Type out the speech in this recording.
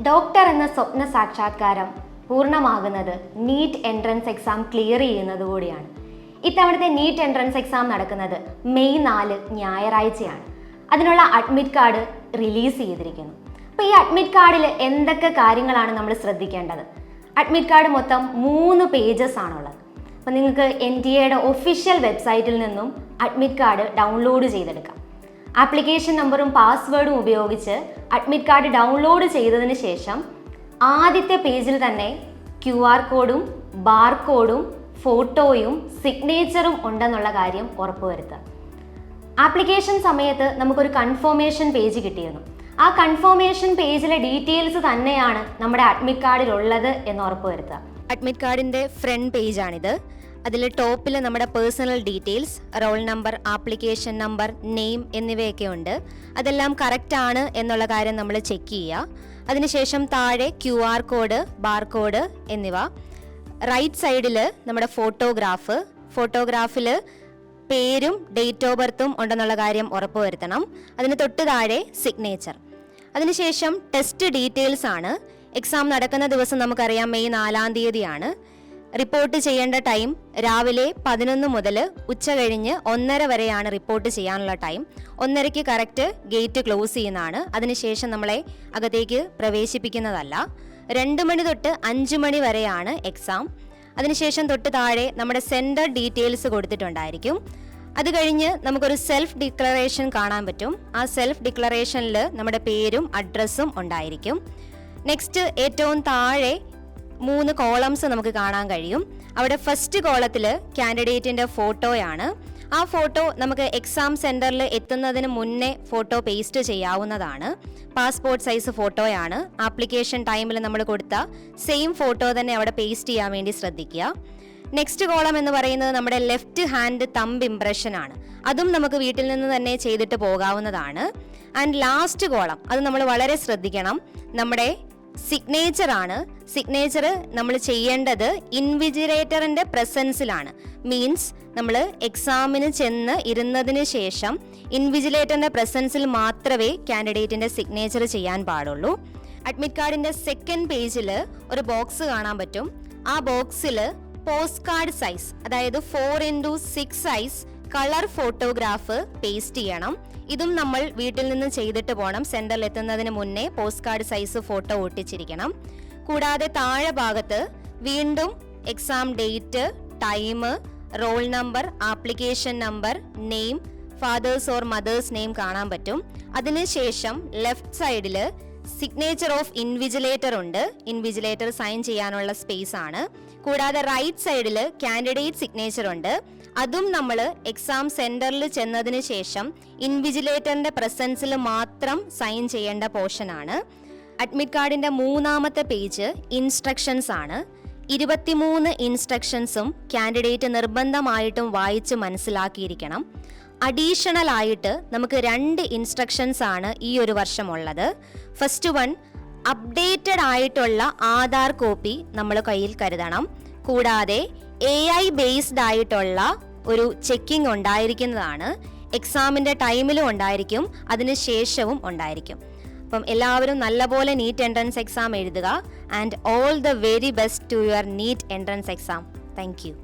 Doctor എന്ന സ്വപ്ന സാക്ഷാത്കാരം പൂർണ്ണമാകുന്നത് NEET entrance exam clear ചെയ്യുന്നതുകൂടിയാണ്. ഇത്തവണത്തെ നീറ്റ് എൻട്രൻസ് എക്സാം നടക്കുന്നത് മെയ് 4 ഞായറാഴ്ചയാണ്. അതിനുള്ള അഡ്മിറ്റ് കാർഡ് റിലീസ് ചെയ്തിരിക്കുന്നു. അപ്പോൾ ഈ അഡ്മിറ്റ് കാർഡിൽ എന്തൊക്കെ കാര്യങ്ങളാണ് നമ്മൾ ശ്രദ്ധിക്കേണ്ടത്? അഡ്മിറ്റ് കാർഡ് മൊത്തം 3 പേജസ് ആണുള്ളത്. അപ്പോൾ നിങ്ങൾക്ക് NTA ഒഫീഷ്യൽ വെബ്സൈറ്റിൽ നിന്നും അഡ്മിറ്റ് കാർഡ് ഡൗൺലോഡ് ചെയ്തെടുക്കാം. ആപ്ലിക്കേഷൻ നമ്പറും പാസ്വേഡും ഉപയോഗിച്ച് അഡ്മിറ്റ് കാർഡ് ഡൗൺലോഡ് ചെയ്തതിന് ശേഷം ആദ്യത്തെ പേജിൽ തന്നെ QR കോഡും ബാർകോഡും ഫോട്ടോയും സിഗ്നേച്ചറും ഉണ്ടെന്നുള്ള കാര്യം ഉറപ്പുവരുത്തുക. ആപ്ലിക്കേഷൻ സമയത്ത് നമുക്കൊരു കൺഫർമേഷൻ പേജ് കിട്ടിയിരുന്നു. ആ കൺഫർമേഷൻ പേജിലെ ഡീറ്റെയിൽസ് തന്നെയാണ് നമ്മുടെ അഡ്മിറ്റ് കാർഡിലുള്ളത് എന്ന് ഉറപ്പുവരുത്തുക. അഡ്മിറ്റ് കാർഡിൻ്റെ ഫ്രണ്ട് പേജാണിത്. അതിൽ ടോപ്പിൽ നമ്മുടെ personal details, role number, application number, name എന്നിവയൊക്കെ ഉണ്ട്. അതെല്ലാം കറക്റ്റ് ആണ് എന്നുള്ള കാര്യം നമ്മൾ ചെക്ക് ചെയ്യുക. അതിനുശേഷം താഴെ QR കോഡ്, ബാർകോഡ് എന്നിവ. റൈറ്റ് സൈഡിൽ നമ്മുടെ ഫോട്ടോഗ്രാഫിൽ പേരും ഡേറ്റ് ഓഫ് ബർത്തും ഉണ്ടെന്നുള്ള കാര്യം ഉറപ്പുവരുത്തണം. അതിന് തൊട്ട് താഴെ സിഗ്നേച്ചർ. അതിനുശേഷം ടെസ്റ്റ് ഡീറ്റെയിൽസ് ആണ്. എക്സാം നടക്കുന്ന ദിവസം നമുക്കറിയാം മെയ് 4 തീയതിയാണ്. റിപ്പോർട്ട് ചെയ്യേണ്ട ടൈം രാവിലെ 11 മുതൽ ഉച്ച കഴിഞ്ഞ് 1:30 വരെയാണ് റിപ്പോർട്ട് ചെയ്യാനുള്ള ടൈം. 1:30 കറക്റ്റ് ഗേറ്റ് ക്ലോസ് ചെയ്യുന്നതാണ്. അതിനുശേഷം നമ്മളെ അകത്തേക്ക് പ്രവേശിപ്പിക്കുന്നതല്ല. 2 മണി തൊട്ട് 5 മണി വരെയാണ് എക്സാം. അതിനുശേഷം തൊട്ട് താഴെ നമ്മുടെ സെൻറ്റർ ഡീറ്റെയിൽസ് കൊടുത്തിട്ടുണ്ടായിരിക്കും. അത് കഴിഞ്ഞ് നമുക്കൊരു സെൽഫ് ഡിക്ലറേഷൻ കാണാൻ പറ്റും. ആ സെൽഫ് ഡിക്ലറേഷനിൽ നമ്മുടെ പേരും അഡ്രസ്സും ഉണ്ടായിരിക്കും. നെക്സ്റ്റ് ഏറ്റവും താഴെ 3 കോളംസ് നമുക്ക് കാണാൻ കഴിയും. അവിടെ ഫസ്റ്റ് കോളത്തിൽ കാൻഡിഡേറ്റിൻ്റെ ഫോട്ടോയാണ്. ആ ഫോട്ടോ നമുക്ക് എക്സാം സെൻറ്ററിൽ എത്തുന്നതിന് മുന്നേ ഫോട്ടോ പേസ്റ്റ് ചെയ്യാവുന്നതാണ്. പാസ്പോർട്ട് സൈസ് ഫോട്ടോയാണ്. ആപ്ലിക്കേഷൻ ടൈമിൽ നമ്മൾ കൊടുത്ത സെയിം ഫോട്ടോ തന്നെ അവിടെ പേസ്റ്റ് ചെയ്യാൻ വേണ്ടി ശ്രദ്ധിക്കുക. നെക്സ്റ്റ് കോളം എന്ന് പറയുന്നത് നമ്മുടെ ലെഫ്റ്റ് ഹാൻഡ് തമ്പ് ഇംപ്രഷനാണ്. അതും നമുക്ക് വീട്ടിൽ നിന്ന് തന്നെ ചെയ്തിട്ട് പോകാവുന്നതാണ്. ആൻഡ് ലാസ്റ്റ് കോളം, അത് നമ്മൾ വളരെ ശ്രദ്ധിക്കണം, നമ്മുടെ സിഗ്നേച്ചർ ആണ്. സിഗ്നേച്ചർ നമ്മൾ ചെയ്യേണ്ടത് ഇൻവിജിലേറ്ററിൻ്റെ പ്രസൻസിലാണ്. മീൻസ് നമ്മൾ എക്സാമിന് ചെന്ന് ഇരുന്നതിന് ശേഷം ഇൻവിജിലേറ്ററിൻ്റെ പ്രസൻസിൽ മാത്രമേ കാൻഡിഡേറ്റിൻ്റെ സിഗ്നേച്ചർ ചെയ്യാൻ പാടുള്ളൂ. അഡ്മിറ്റ് കാർഡിൻ്റെ സെക്കൻഡ് പേജിൽ ഒരു ബോക്സ് കാണാൻ പറ്റും. ആ ബോക്സിൽ പോസ്റ്റ് കാർഡ് സൈസ്, അതായത് 4x6 size colour photograph paste ചെയ്യണം. ഇതും നമ്മൾ വീട്ടിൽ നിന്ന് ചെയ്തിട്ട് പോകണം. സെൻറ്ററിൽ എത്തുന്നതിന് മുന്നേ പോസ്റ്റ് കാർഡ് സൈസ് ഫോട്ടോ ഒട്ടിച്ചിരിക്കണം. കൂടാതെ താഴെ ഭാഗത്ത് വീണ്ടും exam date, time, roll number, application number, name, father's or mother's name കാണാൻ പറ്റും. അതിനുശേഷം ലെഫ്റ്റ് സൈഡിൽ സിഗ്നേച്ചർ ഓഫ് ഇൻവിജിലേറ്റർ ഉണ്ട്. ഇൻവിജിലേറ്റർ സൈൻ ചെയ്യാനുള്ള സ്പേസ് ആണ്. കൂടാതെ റൈറ്റ് സൈഡിൽ കാൻഡിഡേറ്റ് സിഗ്നേച്ചർ ഉണ്ട്. അതും നമ്മൾ എക്സാം സെൻറ്ററിൽ ചെന്നതിന് ശേഷം ഇൻവിജിലേറ്ററിൻ്റെ പ്രസൻസിൽ മാത്രം സൈൻ ചെയ്യേണ്ട പോർഷനാണ്. അഡ്മിറ്റ് കാർഡിൻ്റെ 3ാമത്തെ പേജ് ഇൻസ്ട്രക്ഷൻസ് ആണ്. 23 ഇൻസ്ട്രക്ഷൻസും കാൻഡിഡേറ്റ് നിർബന്ധമായിട്ടും വായിച്ച് മനസ്സിലാക്കിയിരിക്കണം. അഡീഷണൽ ആയിട്ട് നമുക്ക് 2 ഇൻസ്ട്രക്ഷൻസ് ആണ് ഈ ഒരു വർഷം ഉള്ളത്. ഫസ്റ്റ് വൺ, അപ്ഡേറ്റഡ് ആയിട്ടുള്ള ആധാർ കോപ്പി നമ്മൾ കയ്യിൽ കരുതണം. കൂടാതെ AI ബേസ്ഡ് ആയിട്ടുള്ള ഒരു ചെക്കിംഗ് ഉണ്ടായിരിക്കുന്നതാണ്. എക്സാമിൻ്റെ ടൈമിലും ഉണ്ടായിരിക്കും, അതിന് ശേഷവും ഉണ്ടായിരിക്കും. അപ്പം എല്ലാവരും നല്ലപോലെ നീറ്റ് എൻട്രൻസ് എക്സാം എഴുതുക. And all the very best to your NEET entrance exam. Thank U.